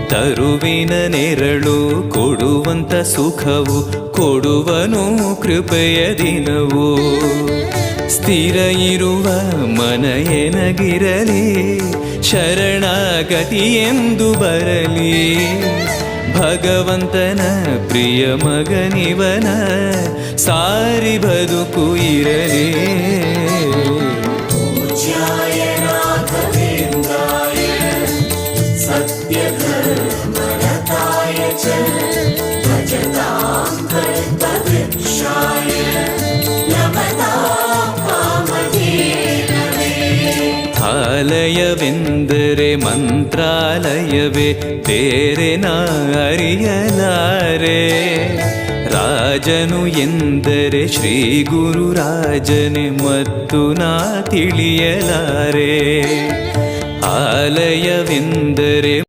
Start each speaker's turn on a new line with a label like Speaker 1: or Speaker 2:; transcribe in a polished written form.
Speaker 1: ತರುವಿನ ನೆರಳು ಕೊಡುವಂತ ಸುಖವು ಕೊಡುವನು ಕೃಪೆಯ ದಿನವು. ಸ್ಥಿರ ಇರುವ ಮನ ಎನಗಿರಲಿ, ಶರಣಾಗತಿ ಎಂದು ಬರಲಿ. ಭಗವಂತನ ಪ್ರಿಯ ಮಗನಿವನ ಸಾರಿ ಬದುಕು ಇರಲಿ. ಆಲಯವೆಂದರೆ ಮಂತ್ರಾಲಯವೇ, ಬೇರೆ ನಾ ಅರಿಯಲಾರೆ. ರಾಜನು ಎಂದರೆ ಶ್ರೀ ಗುರುರಾಜನೇ ಮತ್ತು ನಾ ತಿಳಿಯಲಾರೆ. ಆಲಯವೆಂದರೆ